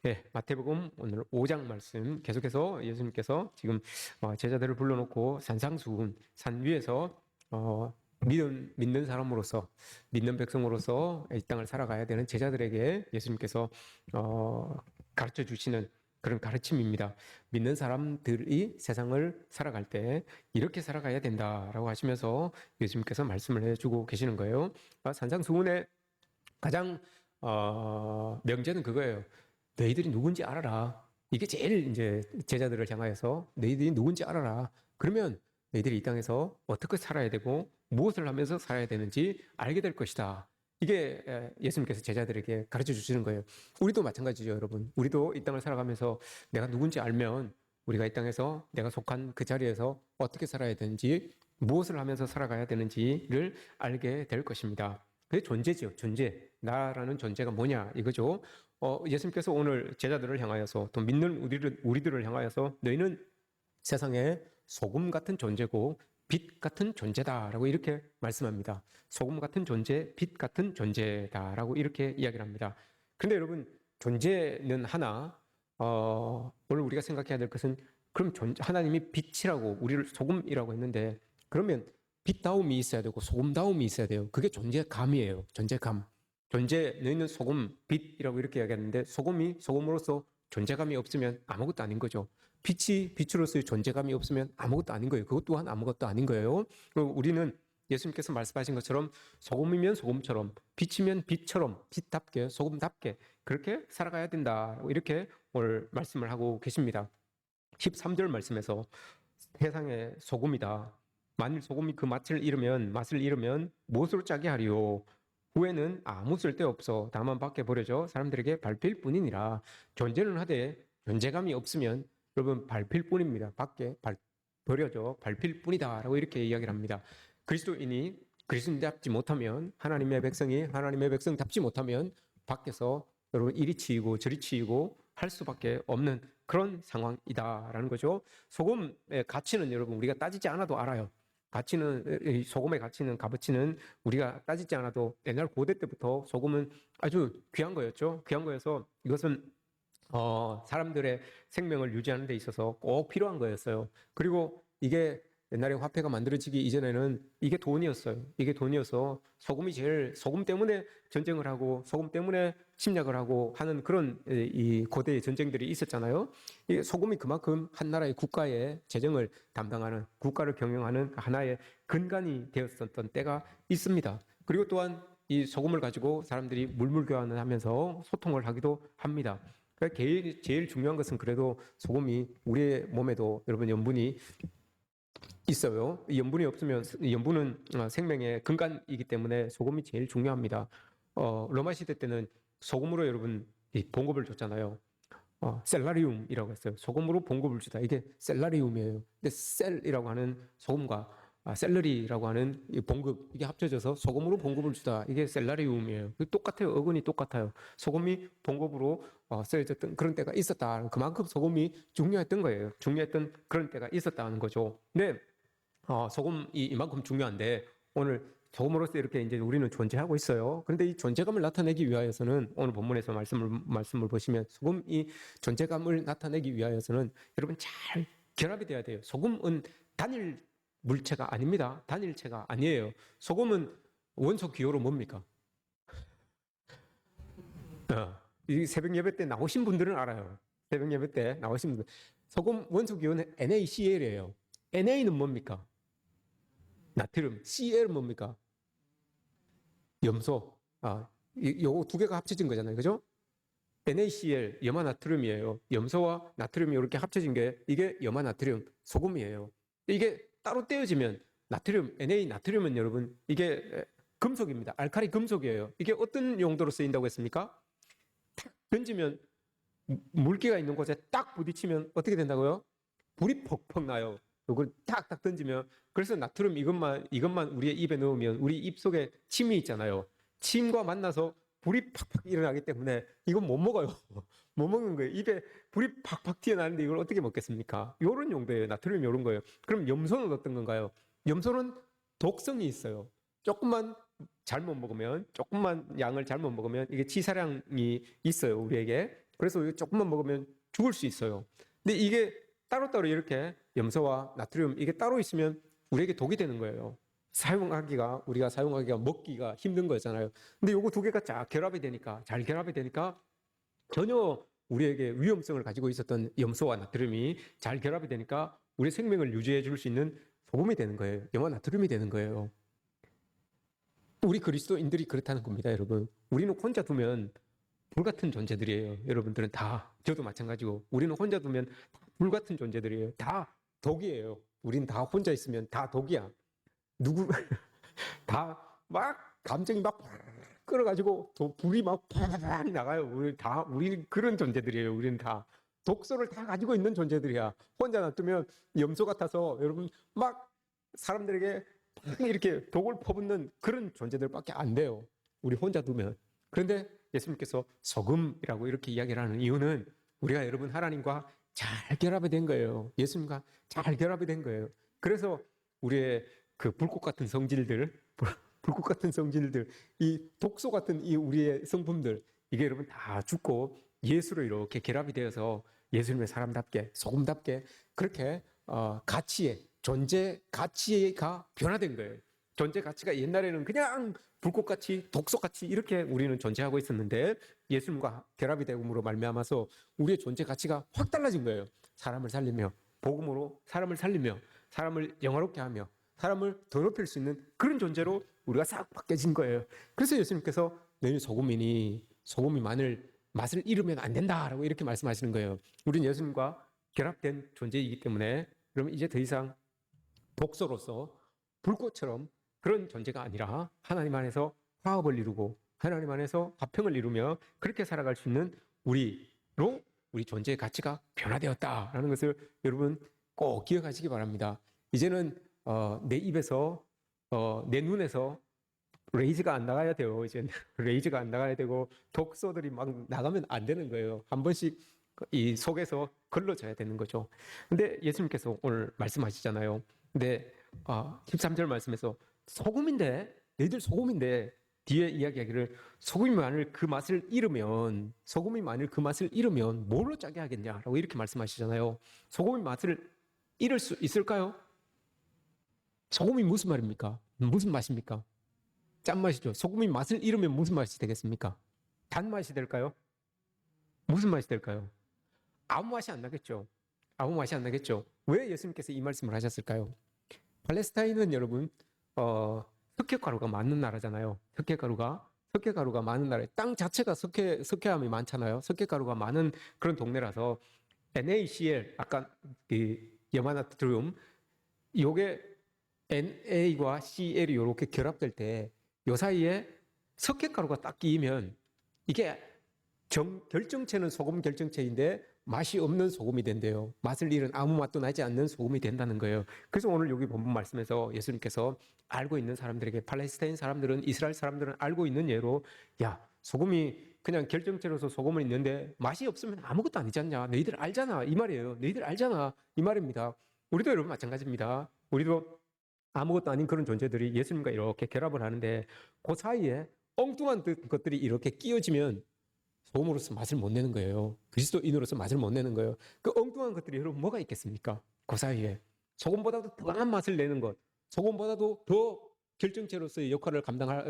네, 마태복음 오늘 5장 말씀 계속해서 예수님께서 지금 제자들을 불러놓고 산상수훈 산 위에서 믿는 사람으로서 믿는 백성으로서 이 땅을 살아가야 되는 제자들에게 예수님께서 가르쳐 주시는 그런 가르침입니다. 믿는 사람들이 세상을 살아갈 때 이렇게 살아가야 된다라고 하시면서 예수님께서 말씀을 해주고 계시는 거예요. 산상수훈의 가장 명제는 그거예요. 너희들이 누군지 알아라. 이게 제일 이제 제자들을 향하여서 너희들이 누군지 알아라. 그러면 너희들이 이 땅에서 어떻게 살아야 되고 무엇을 하면서 살아야 되는지 알게 될 것이다. 이게 예수님께서 제자들에게 가르쳐 주시는 거예요. 우리도 마찬가지죠, 여러분. 우리도 이 땅을 살아가면서 내가 누군지 알면 우리가 이 땅에서 내가 속한 그 자리에서 어떻게 살아야 되는지 무엇을 하면서 살아가야 되는지를 알게 될 것입니다. 그게 존재죠, 존재. 나라는 존재가 뭐냐 이거죠. 예수님께서 오늘 제자들을 향하여서 또 믿는 우리들을 향하여서 너희는 세상의 소금 같은 존재고 빛 같은 존재다라고 이렇게 말씀합니다. 소금 같은 존재, 빛 같은 존재다라고 이렇게 이야기를 합니다. 그런데 여러분, 존재는 하나, 오늘 우리가 생각해야 될 것은 그럼 하나님이 빛이라고 우리를 소금이라고 했는데 그러면 빛다움이 있어야 되고 소금다움이 있어야 돼요. 그게 존재감이에요. 존재감. 너희는 소금, 빛이라고 이렇게 이야기하는데 소금이 소금으로서 존재감이 없으면 아무것도 아닌 거죠. 빛이 빛으로서의 존재감이 없으면 아무것도 아닌 거예요. 그것 또한 아무것도 아닌 거예요. 우리는 예수님께서 말씀하신 것처럼 소금이면 소금처럼 빛이면 빛처럼 빛답게 소금답게 그렇게 살아가야 된다. 이렇게 오늘 말씀을 하고 계십니다. 13절 말씀에서 세상의 소금이다. 만일 소금이 그 맛을 잃으면 무엇으로 짜게 하리요? 후에는 아무 쓸데없어 다만 밖에 버려져 사람들에게 밟힐 뿐이니라. 존재는 하되 존재감이 없으면 여러분 밟힐 뿐입니다. 밖에 버려져 밟힐 뿐이다 라고 이렇게 이야기를 합니다. 그리스도인이 그리스도인답지 못하면 하나님의 백성답지 못하면 밖에서 여러분 이리 치이고 저리 치이고 할 수밖에 없는 그런 상황이다라는 거죠. 소금의 가치는 여러분 우리가 따지지 않아도 알아요. 소금의 가치는 값어치는 우리가 따지지 않아도 옛날 고대 때부터 소금은 아주 귀한 거였죠. 귀한 거여서 이것은 사람들의 생명을 유지하는 데 있어서 꼭 필요한 거였어요. 그리고 이게 옛날에 화폐가 만들어지기 이전에는 이게 돈이었어요. 이게 돈이어서 소금 때문에 전쟁을 하고 소금 때문에 침략을 하고 하는 그런 이 고대의 전쟁들이 있었잖아요. 이 소금이 그만큼 한 나라의 국가의 재정을 담당하는 국가를 경영하는 하나의 근간이 되었었던 때가 있습니다. 그리고 또한 이 소금을 가지고 사람들이 물물 교환을 하면서 소통을 하기도 합니다. 그러니까 제일 중요한 것은 그래도 소금이 우리의 몸에도 여러분 염분이 있어요. 염분이 없으면 염분은 생명의 근간이기 때문에 소금이 제일 중요합니다. 로마 시대 때는 소금으로 여러분 봉급을 줬잖아요. 셀라리움이라고 했어요. 소금으로 봉급을 주다. 이게 셀라리움이에요. 근데 셀이라고 하는 소금과 셀러리라고 하는 이 봉급 이게 합쳐져서 소금으로 봉급을 주다. 이게 셀라리움이에요. 똑같아요. 어근이 똑같아요. 소금이 봉급으로 쓰여졌던 그런 때가 있었다. 그만큼 소금이 중요했던 거예요. 중요했던 그런 때가 있었다는 거죠. 근데 소금이 이만큼 중요한데 오늘 소금으로서 이렇게 이제 우리는 존재하고 있어요. 그런데 이 존재감을 나타내기 위하여서는 오늘 본문에서 말씀을 보시면 소금이 존재감을 나타내기 위하여서는 여러분 잘 결합이 돼야 돼요. 소금은 단일 물체가 아닙니다. 단일체가 아니에요. 소금은 원소 기호로 뭡니까? 이 새벽 예배 때 나오신 분들은 알아요. 새벽 예배 때 나오신 분들. 소금 원소 기호는 NaCl이에요. Na는 뭡니까? 나트륨. Cl은 뭡니까? 염소. 요거 두 개가 합쳐진 거잖아요. 그죠? NaCl, 염화나트륨이에요. 염소와 나트륨이 이렇게 합쳐진 게 이게 염화나트륨, 소금이에요. 이게 따로 떼어지면 나트륨, 나트륨은 여러분 이게 금속입니다. 알칼리 금속이에요. 이게 어떤 용도로 쓰인다고 했습니까? 탁 던지면 물기가 있는 곳에 딱 부딪히면 어떻게 된다고요? 불이 퍽퍽 나요. 이걸 딱 던지면 그래서 나트륨 이것만 우리의 입에 넣으면 우리 입 속에 침이 있잖아요. 침과 만나서 불이 팍팍 일어나기 때문에 이건 못 먹어요. 못 먹는 거예요. 입에 불이 팍팍 튀어나오는데 이걸 어떻게 먹겠습니까? 이런 용도예요. 나트륨 이런 거예요. 그럼 염소는 어떤 건가요? 염소는 독성이 있어요. 조금만 양을 잘못 먹으면 이게 치사량이 있어요. 우리에게 그래서 이거 조금만 먹으면 죽을 수 있어요. 근데 이게 따로따로 이렇게 염소와 나트륨 이게 따로 있으면 우리에게 독이 되는 거예요. 우리가 사용하기가 먹기가 힘든 거잖아요. 근데 요거 두 개가 잘 결합이 되니까 전혀 우리에게 위험성을 가지고 있었던 염소와 나트륨이 잘 결합이 되니까 우리 생명을 유지해 줄 수 있는 소금이 되는 거예요. 염화 나트륨이 되는 거예요. 우리 그리스도인들이 그렇다는 겁니다, 여러분. 우리는 혼자 두면 불같은 존재들이에요. 여러분들은 다, 저도 마찬가지고, 우리는 혼자 두면 불같은 존재들이에요. 다 독이에요. 우린 다 혼자 있으면 다 독이야. 다 막 감정이 막 끌어가지고 불이 막 팍 나가요. 우리 그런 존재들이에요. 우리는 다 독소를 다 가지고 있는 존재들이야. 혼자 놔두면 염소 같아서 여러분 막 사람들에게 막 이렇게 독을 퍼붓는 그런 존재들밖에 안 돼요. 우리 혼자 두면. 그런데 예수님께서 소금이라고 이렇게 이야기를 하는 이유는 우리가 여러분 하나님과 잘 결합이 된 거예요. 예수님과 잘 결합이 된 거예요. 그래서 우리의 그 불꽃 같은 성질들, 이 독소 같은 이 우리의 성품들, 이게 여러분 다 죽고 예수로 이렇게 결합이 되어서 예수님의 사람답게, 소금답게 그렇게 존재 가치가 변화된 거예요. 존재 가치가 옛날에는 그냥 불꽃같이 독소같이 이렇게 우리는 존재하고 있었는데 예수님과 결합이 되므로 말미암아서 우리의 존재 가치가 확 달라진 거예요. 사람을 살리며 복음으로 사람을 살리며 사람을 영화롭게 하며 사람을 더 높일 수 있는 그런 존재로 우리가 싹 바뀌어진 거예요. 그래서 예수님께서 너희는 소금이니 소금이 맛을 잃으면 안 된다라고 이렇게 말씀하시는 거예요. 우리는 예수님과 결합된 존재이기 때문에 그러면 이제 더 이상 독소로서 불꽃처럼 그런 존재가 아니라 하나님 안에서 화합을 이루고 하나님 안에서 화평을 이루며 그렇게 살아갈 수 있는 우리로 우리 존재의 가치가 변화되었다라는 것을 여러분 꼭 기억하시기 바랍니다. 이제는 내 입에서 내 눈에서 레이즈가 안 나가야 돼요. 이제 레이즈가 안 나가야 되고 독소들이 막 나가면 안 되는 거예요. 한 번씩 이 속에서 걸러져야 되는 거죠. 근데 예수님께서 오늘 말씀하시잖아요. 근데 13절 말씀에서 너희들 소금인데 뒤에 이야기하기를 소금이 만일 그 맛을 잃으면 뭘로 짜게 하겠냐라고 이렇게 말씀하시잖아요. 소금이 맛을 잃을 수 있을까요? 소금이 무슨 말입니까? 무슨 맛입니까? 짠맛이죠. 소금이 맛을 잃으면 무슨 맛이 되겠습니까? 단맛이 될까요? 무슨 맛이 될까요? 아무 맛이 안 나겠죠. 왜 예수님께서 이 말씀을 하셨을까요? 팔레스타인은 여러분 석회가루가 많은 나라잖아요. 석회가루가 많은 나라. 땅 자체가 석회암이 많잖아요. 석회가루가 많은 그런 동네라서 NaCl 아까 그 염화나트륨 요게 Na과 Cl이 이렇게 결합될 때 요 사이에 석회가루가 딱 끼이면 이게 결정체는 소금 결정체인데 맛이 없는 소금이 된대요. 맛을 잃은 아무 맛도 나지 않는 소금이 된다는 거예요. 그래서 오늘 여기 본문 말씀에서 예수님께서 알고 있는 사람들에게 팔레스타인 사람들은 이스라엘 사람들은 알고 있는 예로 야 소금이 그냥 결정체로서 소금은 있는데 맛이 없으면 아무것도 아니지 않냐. 너희들 알잖아 이 말이에요. 너희들 알잖아 이 말입니다. 우리도 여러분 마찬가지입니다. 우리도 아무것도 아닌 그런 존재들이 예수님과 이렇게 결합을 하는데 그 사이에 엉뚱한 것들이 이렇게 끼어지면 소금으로서 맛을 못 내는 거예요. 그리스도인으로서 맛을 못 내는 거예요. 그 엉뚱한 것들이 여러분 뭐가 있겠습니까? 그 사이에 소금보다도 더 강한 맛을 내는 것, 소금보다도 더 결정체로서의 역할을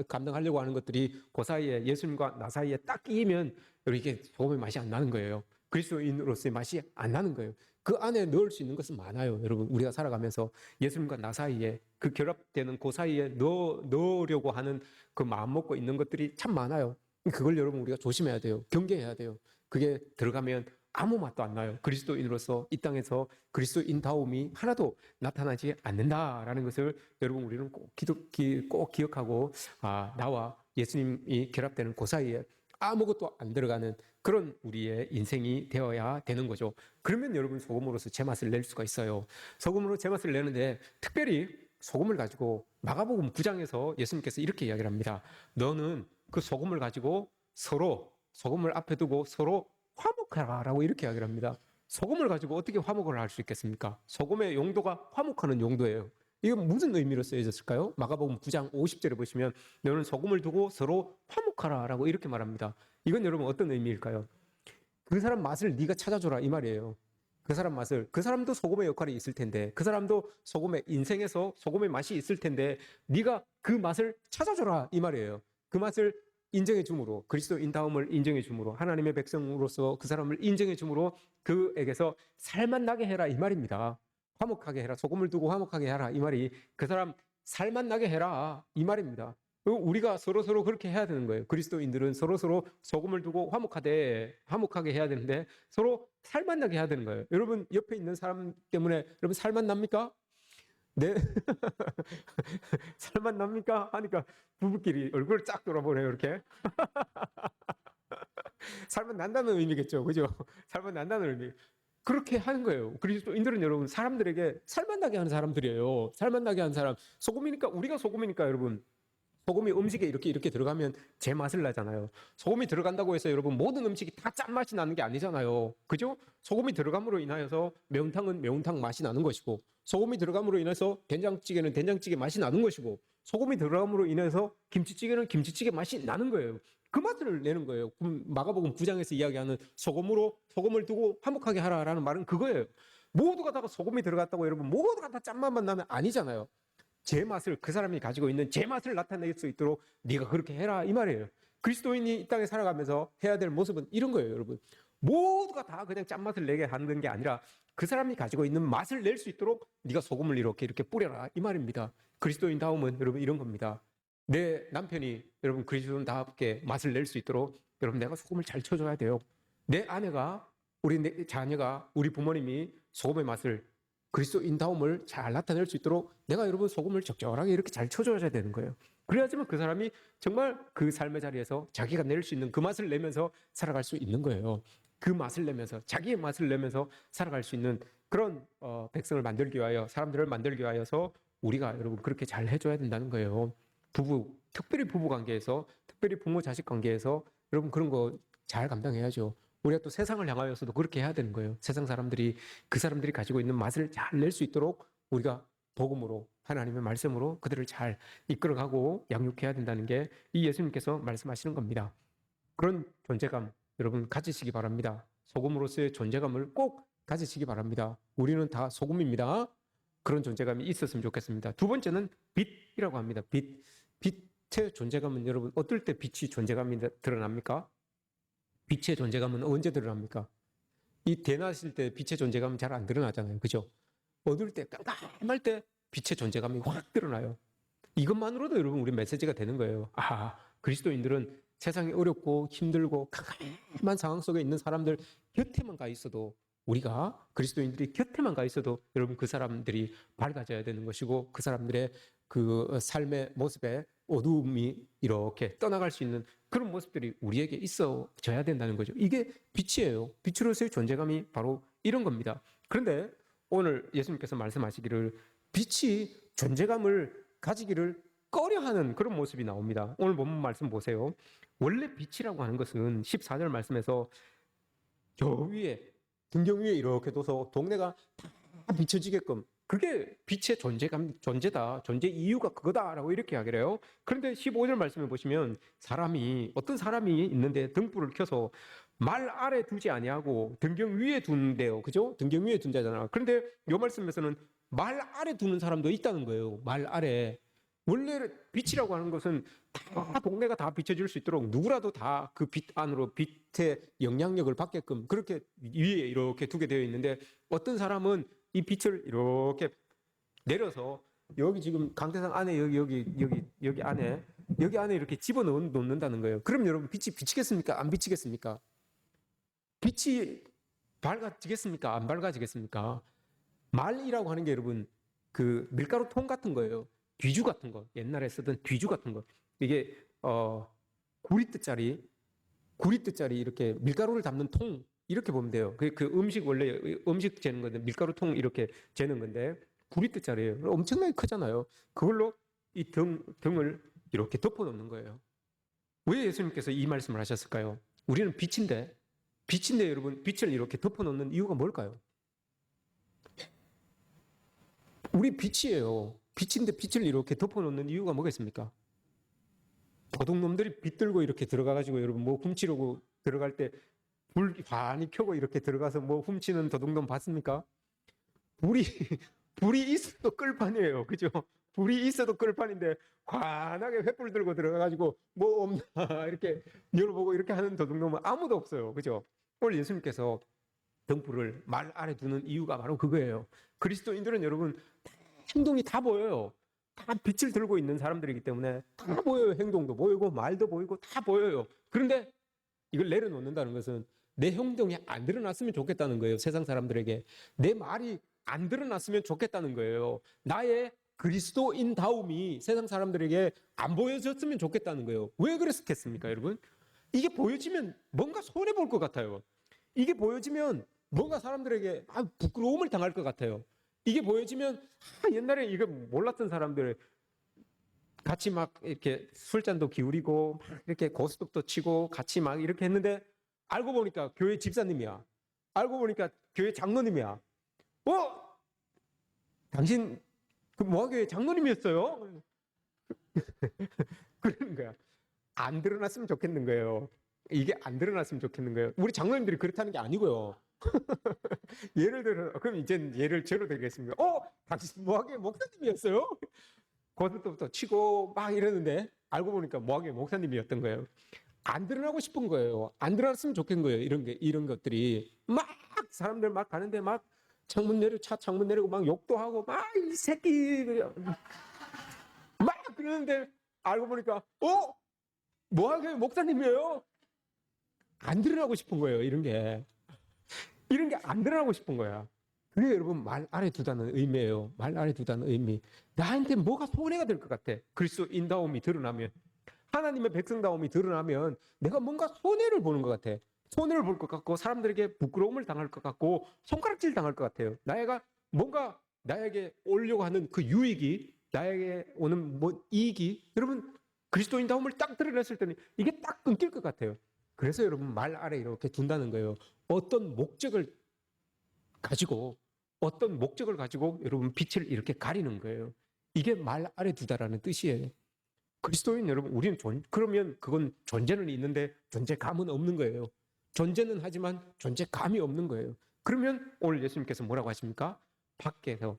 감당하려고 하는 것들이 그 사이에 예수님과 나 사이에 딱 끼이면 이게 소금의 맛이 안 나는 거예요. 그리스도인으로서의 맛이 안 나는 거예요. 그 안에 넣을 수 있는 것은 많아요. 여러분 우리가 살아가면서 예수님과 나 사이에 그 결합되는 그 사이에 넣으려고 하는 그 마음 먹고 있는 것들이 참 많아요. 그걸 여러분 우리가 조심해야 돼요. 경계해야 돼요. 그게 들어가면 아무 맛도 안 나요. 그리스도인으로서 이 땅에서 그리스도인다움이 하나도 나타나지 않는다라는 것을 여러분 우리는 꼭 기억하고 나와 예수님이 결합되는 그 사이에 아무것도 안 들어가는 그런 우리의 인생이 되어야 되는 거죠. 그러면 여러분 소금으로서 제맛을 낼 수가 있어요. 소금으로 제맛을 내는데 특별히 소금을 가지고 마가복음 9장에서 예수님께서 이렇게 이야기를 합니다. 너는 그 소금을 가지고 소금을 앞에 두고 서로 화목하라라고 이렇게 이야기를 합니다. 소금을 가지고 어떻게 화목을 할 수 있겠습니까? 소금의 용도가 화목하는 용도예요. 이건 무슨 의미로 쓰여졌을까요? 마가복음 9장 50절에 보시면 너는 소금을 두고 서로 화목하라라고 이렇게 말합니다. 이건 여러분 어떤 의미일까요? 그 사람 맛을 네가 찾아줘라 이 말이에요. 그 사람 맛을. 그 사람도 소금의 역할이 있을 텐데, 그 사람도 소금의 인생에서 소금의 맛이 있을 텐데 네가 그 맛을 찾아줘라 이 말이에요. 그 맛을 인정해 줌으로, 그리스도인다움을 인정해 줌으로, 하나님의 백성으로서 그 사람을 인정해 줌으로 그에게서 살맛 나게 해라 이 말입니다. 화목하게 해라. 소금을 두고 화목하게 해라 이 말이 그 사람 살맛 나게 해라 이 말입니다. 우리가 서로 그렇게 해야 되는 거예요. 그리스도인들은 서로 소금을 두고 화목하게 해야 되는데 서로 살맛 나게 해야 되는 거예요. 여러분 옆에 있는 사람 때문에 여러분 살맛 납니까? 네. 살맛 납니까? 하니까 부부끼리 얼굴을 쫙 돌아보네요. 이렇게. 살맛 난다는 의미겠죠. 그죠? 살맛 난다는 의미. 그렇게 하는 거예요. 그리스도인들은 여러분 사람들에게 살맛 나게 하는 사람들이에요. 살맛 나게 하는 사람. 소금이니까, 우리가 소금이니까 여러분. 소금이 음식에 이렇게 들어가면 제 맛을 나잖아요. 소금이 들어간다고 해서 여러분 모든 음식이 다 짠맛이 나는 게 아니잖아요. 그죠? 소금이 들어감으로 인하여서 매운탕은 매운탕 맛이 나는 것이고, 소금이 들어감으로 인해서 된장찌개는 된장찌개 맛이 나는 것이고, 소금이 들어감으로 인해서 김치찌개는 김치찌개 맛이 나는 거예요. 그 맛을 내는 거예요. 마가복음 9장에서 이야기하는 소금을 두고 화목하게 하라라는 말은 그거예요. 모두가 다 소금이 들어갔다고 여러분 모두가 다 짠맛만 나면 아니잖아요. 제 맛을, 그 사람이 가지고 있는 제 맛을 나타낼 수 있도록 네가 그렇게 해라 이 말이에요. 그리스도인이 이 땅에 살아가면서 해야 될 모습은 이런 거예요. 여러분 모두가 다 그냥 짠맛을 내게 하는 게 아니라 그 사람이 가지고 있는 맛을 낼 수 있도록 네가 소금을 이렇게 뿌려라 이 말입니다. 그리스도인다움은 여러분 이런 겁니다. 내 남편이 여러분 그리스도인답게 맛을 낼 수 있도록 여러분 내가 소금을 잘 쳐줘야 돼요. 내 아내가, 내 자녀가, 우리 부모님이 소금의 맛을, 그리스도인다움을 잘 나타낼 수 있도록 내가 여러분 소금을 적절하게 이렇게 잘 쳐줘야 되는 거예요. 그래야지만 그 사람이 정말 그 삶의 자리에서 자기가 낼 수 있는 그 맛을 내면서 살아갈 수 있는 거예요. 그 맛을 내면서, 자기의 맛을 내면서 살아갈 수 있는 그런 백성을 만들기 위하여, 사람들을 만들기 위하여서 우리가 여러분 그렇게 잘 해줘야 된다는 거예요. 특별히 부부 관계에서, 특별히 부모 자식 관계에서 여러분 그런 거 잘 감당해야죠. 우리가 또 세상을 향하여서도 그렇게 해야 되는 거예요. 세상 사람들이, 그 사람들이 가지고 있는 맛을 잘 낼 수 있도록 우리가 복음으로, 하나님의 말씀으로 그들을 잘 이끌어가고 양육해야 된다는 게 이 예수님께서 말씀하시는 겁니다. 그런 존재감 여러분 가지시기 바랍니다. 소금으로서의 존재감을 꼭 가지시기 바랍니다. 우리는 다 소금입니다. 그런 존재감이 있었으면 좋겠습니다. 두 번째는 빛이라고 합니다. 빛의 존재감은 여러분 어떨 때 빛이 존재감이 드러납니까? 빛의 존재감은 언제 드러납니까? 이 대낮일 때 빛의 존재감은 잘 안 드러나잖아요. 그죠? 어두울 때, 깜깜할 때 빛의 존재감이 확 드러나요. 이것만으로도 여러분 우리 메시지가 되는 거예요. 아, 그리스도인들은 세상이 어렵고 힘들고 깜깜한 상황 속에 있는 사람들 곁에만 가 있어도, 우리가 그리스도인들이 곁에만 가 있어도 여러분 그 사람들이 밝아져야 되는 것이고, 그 사람들의 그 삶의 모습에 어두움이 이렇게 떠나갈 수 있는 그런 모습들이 우리에게 있어져야 된다는 거죠. 이게 빛이에요. 빛으로서의 존재감이 바로 이런 겁니다. 그런데 오늘 예수님께서 말씀하시기를 빛이 존재감을 가지기를 꺼려하는 그런 모습이 나옵니다. 오늘 본문 말씀 보세요. 원래 빛이라고 하는 것은 14절 말씀에서 저 위에, 등경 위에 이렇게 둬서 동네가 다 비춰지게끔, 그게 빛의 존재다. 존재 이유가 그거다라고 이렇게 하기를 해요. 그런데 15절 말씀에 보시면 어떤 사람이 있는데 등불을 켜서 말 아래 두지 아니하고 등경 위에 둔대요. 그죠? 등경 위에 둔다잖아. 그런데 이 말씀에서는 말 아래 두는 사람도 있다는 거예요. 말 아래. 원래 빛이라고 하는 것은 다 동네가 다 비춰질 수 있도록 누구라도 다 그 빛 안으로, 빛의 영향력을 받게끔 그렇게 위에 이렇게 두게 되어 있는데, 어떤 사람은 이 빛을 이렇게 내려서 여기 지금 강태상 안에 여기 안에 이렇게 집어 넣는다는 거예요. 그럼 여러분 빛이 비치겠습니까? 안 비치겠습니까? 빛이 밝아지겠습니까? 안 밝아지겠습니까? 말이라고 하는 게 여러분 그 밀가루 통 같은 거예요. 귀주 같은 거, 옛날에 쓰던 귀주 같은 거. 이게 구리뜻짜리 이렇게 밀가루를 담는 통, 이렇게 보면 돼요. 그 음식, 원래 음식 재는 건데 밀가루 통 이렇게 재는 건데 구리뜻짜리예요. 엄청나게 크잖아요. 그걸로 이 등을 이렇게 덮어놓는 거예요. 왜 예수님께서 이 말씀을 하셨을까요? 우리는 빛인데 여러분 빛을 이렇게 덮어놓는 이유가 뭘까요? 우리 빛이에요. 빛인데 빛을 이렇게 덮어놓는 이유가 뭐겠습니까? 도둑놈들이 빛 들고 이렇게 들어가가지고 여러분 뭐 훔치려고 들어갈 때 불 환히 켜고 이렇게 들어가서 뭐 훔치는 도둑놈 봤습니까? 불이 불이 있어도 끌판이에요. 그죠? 불이 있어도 끌판인데 환하게 횃불 들고 들어가가지고 뭐 없나 이렇게 열어보고 이렇게 하는 도둑놈은 아무도 없어요. 그죠? 오늘 예수님께서 등불을 말 아래 두는 이유가 바로 그거예요. 그리스도인들은 여러분 행동이 다 보여요. 다 빛을 들고 있는 사람들이기 때문에 다 보여요. 행동도 보이고 말도 보이고 다 보여요. 그런데 이걸 내려놓는다는 것은 내 행동이 안 드러났으면 좋겠다는 거예요. 세상 사람들에게. 내 말이 안 드러났으면 좋겠다는 거예요. 나의 그리스도인다움이 세상 사람들에게 안 보여졌으면 좋겠다는 거예요. 왜 그랬겠습니까, 여러분? 이게 보여지면 뭔가 손해볼 것 같아요. 이게 보여지면 뭔가 사람들에게 부끄러움을 당할 것 같아요. 이게 보여지면 옛날에 이거 몰랐던 사람들 같이 막 이렇게 술잔도 기울이고 막 이렇게 고스톱도 치고 같이 막 이렇게 했는데 알고 보니까 교회 집사님이야. 알고 보니까 교회 장로님이야. 당신 그 모아교회 장로님이었어요? 그러는 거야. 안 드러났으면 좋겠는 거예요. 이게 안 드러났으면 좋겠는 거예요. 우리 장로님들이 그렇다는 게 아니고요. 예를 들어, 그럼 이제 예를 저로 드리겠습니다. 당신 모아교회 목사님이었어요? 고스톱도 치고 막 이러는데 알고 보니까 모아교회 목사님이었던 거예요. 안 드러나고 싶은 거예요. 안 드러났으면 좋겠는 거예요. 이런 것들이 막 사람들 막 가는데 막 차 창문 내리고 막 욕도 하고 막 이 새끼 막 그러는데 알고 보니까 뭐하게 목사님이에요? 안 드러나고 싶은 거예요. 이런 게 안 드러나고 싶은 거야. 그게 여러분 말 아래 두다는 의미예요. 말 아래 두다는 의미. 나한테 뭐가 손해가 될 것 같아. 그리스도인다움이 드러나면, 하나님의 백성다움이 드러나면 내가 뭔가 손해를 보는 것 같아. 손해를 볼 것 같고 사람들에게 부끄러움을 당할 것 같고 손가락질 당할 것 같아요. 뭔가 나에게 오려고 하는 그 유익이, 나에게 오는 뭐 이익이 여러분 그리스도인다움을 딱 드러냈을 때는 이게 딱 끊길 것 같아요. 그래서 여러분 말 아래 이렇게 둔다는 거예요. 어떤 목적을 가지고 여러분 빛을 이렇게 가리는 거예요. 이게 말 아래 두다라는 뜻이에요. 그리스도인 여러분, 우리는 그러면 그건 존재는 있는데 존재감은 없는 거예요. 존재는 하지만 존재감이 없는 거예요. 그러면 오늘 예수님께서 뭐라고 하십니까? 밖에서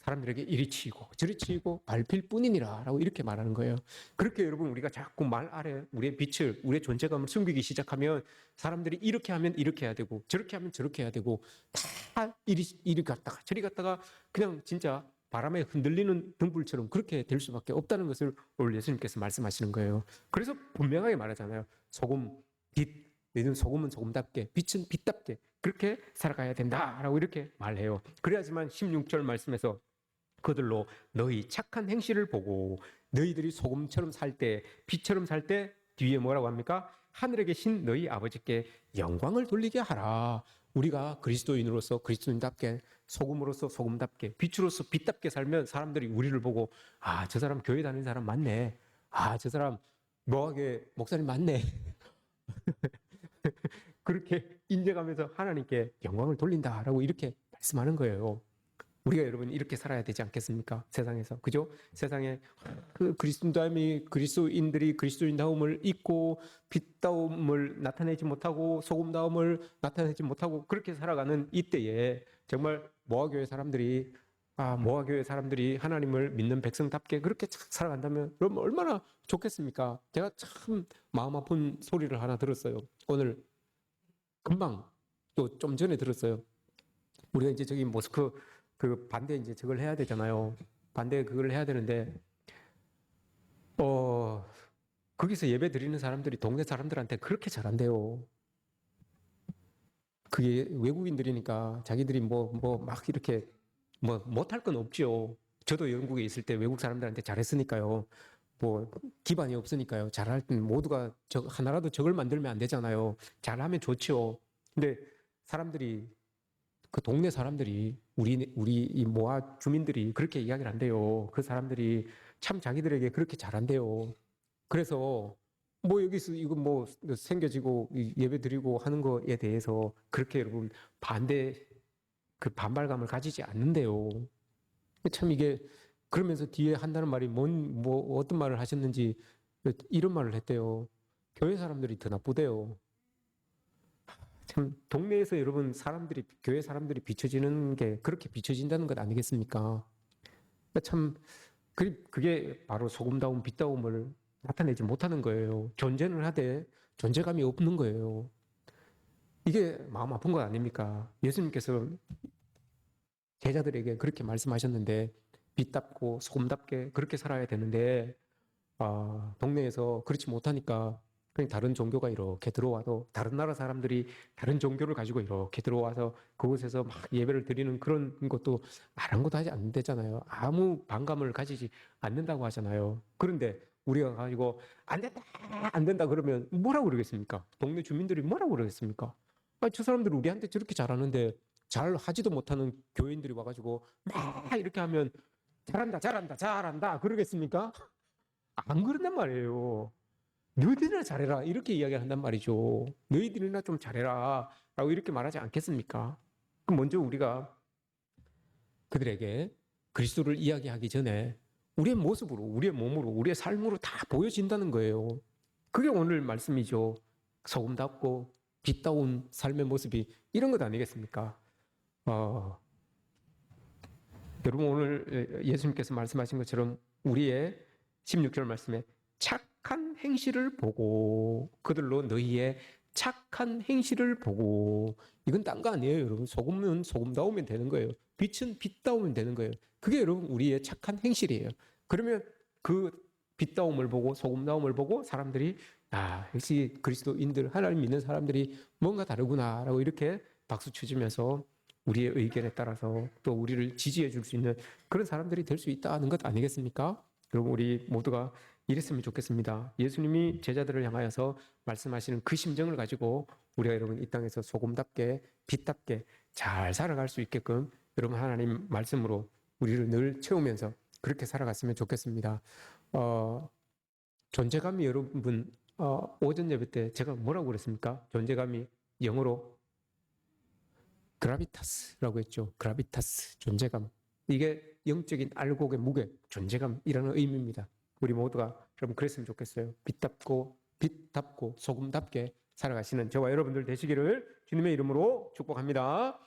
사람들에게 이리 치이고 저리 치이고 밟힐 뿐이니라 라고 이렇게 말하는 거예요. 그렇게 여러분 우리가 자꾸 말 아래 우리의 빛을, 우리의 존재감을 숨기기 시작하면 사람들이 이렇게 하면 이렇게 해야 되고 저렇게 하면 저렇게 해야 되고 다 이리 갔다가 저리 갔다가 그냥 진짜 바람에 흔들리는 등불처럼 그렇게 될 수밖에 없다는 것을 오늘 예수님께서 말씀하시는 거예요. 그래서 분명하게 말하잖아요. 소금, 빛, 너희는 소금은 소금답게, 빛은 빛답게 그렇게 살아가야 된다라고 이렇게 말해요. 그래야지만 16절 말씀에서 그들로 너희 착한 행실을 보고 너희들이 소금처럼 살 때, 빛처럼 살 때 뒤에 뭐라고 합니까? 하늘에 계신 너희 아버지께 영광을 돌리게 하라. 우리가 그리스도인으로서 그리스도인답게, 소금으로서 소금답게, 빛으로서 빛답게 살면 사람들이 우리를 보고 저 사람 교회 다니는 사람 맞네. 저 사람 뭐하게 목사님 맞네. 그렇게 인정하면서 하나님께 영광을 돌린다라고 이렇게 말씀하는 거예요. 우리가 여러분 이렇게 살아야 되지 않겠습니까? 세상에서. 그죠? 세상에 그 그리스도인들이 그리스도인다움을 잊고 빛다움을 나타내지 못하고 소금다움을 나타내지 못하고 그렇게 살아가는 이때에 정말 모아교회 사람들이 하나님을 믿는 백성답게 그렇게 살아간다면 그럼 얼마나 좋겠습니까? 제가 참 마음 아픈 소리를 하나 들었어요. 오늘 금방 또 좀 전에 들었어요. 우리가 이제 저기 모스크 그 반대 이제 저걸 해야 되잖아요. 반대 그걸 해야 되는데 거기서 예배 드리는 사람들이 동네 사람들한테 그렇게 잘한대요. 그게 외국인들이니까 자기들이 뭐 막 이렇게 뭐 못할 건 없죠. 저도 영국에 있을 때 외국 사람들한테 잘했으니까요. 뭐 기반이 없으니까요. 잘할 땐 모두가 하나라도 적을 만들면 안 되잖아요. 잘하면 좋죠. 근데 사람들이 그 동네 사람들이 우리 이 모아 주민들이 그렇게 이야기를 한대요. 그 사람들이 참 자기들에게 그렇게 잘한대요. 그래서 뭐 여기서 이거 뭐 생겨지고 예배 드리고 하는 거에 대해서 그렇게 여러분 그 반발감을 가지지 않는데요. 참 이게 그러면서 뒤에 한다는 말이 뭐 어떤 말을 하셨는지 이런 말을 했대요. 교회 사람들이 더 나쁘대요. 참 동네에서 여러분 사람들이 교회 사람들이 비춰지는 게 그렇게 비춰진다는 것 아니겠습니까? 그러니까 참 그게 바로 소금다움 빛다움을 나타내지 못하는 거예요. 존재는 하되 존재감이 없는 거예요. 이게 마음 아픈 것 아닙니까? 예수님께서 제자들에게 그렇게 말씀하셨는데 빛답고 소금답게 그렇게 살아야 되는데 동네에서 그렇지 못하니까 그냥 다른 종교가 이렇게 들어와도 다른 나라 사람들이 다른 종교를 가지고 이렇게 들어와서 그곳에서 막 예배를 드리는 그런 것도 아랑곳도 하지 않는다잖아요. 아무 반감을 가지지 않는다고 하잖아요. 그런데 우리가 가지고 안 된다, 안 된다 그러면 뭐라고 그러겠습니까? 동네 주민들이 뭐라고 그러겠습니까? 저 사람들 우리한테 저렇게 잘하는데 잘 하지도 못하는 교인들이 와가지고 막 이렇게 하면 잘한다, 잘한다, 잘한다 그러겠습니까? 안 그런단 말이에요. 너희들이나 잘해라. 이렇게 이야기한단 말이죠. 너희들이나 좀 잘해라. 라고 이렇게 말하지 않겠습니까? 그럼 먼저 우리가 그들에게 그리스도를 이야기하기 전에 우리의 모습으로, 우리의 몸으로, 우리의 삶으로 다 보여진다는 거예요. 그게 오늘 말씀이죠. 소금답고 빛다운 삶의 모습이 이런 것 아니겠습니까? 어, 여러분 오늘 예수님께서 말씀하신 것처럼 우리의 16절 말씀에 착한 행실을 보고 그들로 너희의 착한 행실을 보고 이건 딴 거 아니에요 여러분. 소금은 소금다우면 되는 거예요. 빛은 빛다우면 되는 거예요. 그게 여러분 우리의 착한 행실이에요. 그러면 그 빛다움을 보고 소금다움을 보고 사람들이 역시 그리스도인들 하나님 믿는 사람들이 뭔가 다르구나라고 이렇게 박수 쳐주면서 우리의 의견에 따라서 또 우리를 지지해 줄 수 있는 그런 사람들이 될 수 있다는 것 아니겠습니까? 여러분 우리 모두가 이랬으면 좋겠습니다. 예수님이 제자들을 향하여서 말씀하시는 그 심정을 가지고 우리가 여러분 이 땅에서 소금답게 빛답게 잘 살아갈 수 있게끔 여러분 하나님 말씀으로 우리를 늘 채우면서 그렇게 살아갔으면 좋겠습니다. 존재감이 여러분 오전 예배 때 제가 뭐라고 그랬습니까? 존재감이 영어로 그라비타스라고 했죠. 그라비타스, 존재감. 이게 영적인 알곡의 무게, 존재감이라는 의미입니다. 우리 모두가 여러분 그랬으면 좋겠어요. 빛답고 소금답게 살아가시는 저와 여러분들 되시기를 주님의 이름으로 축복합니다.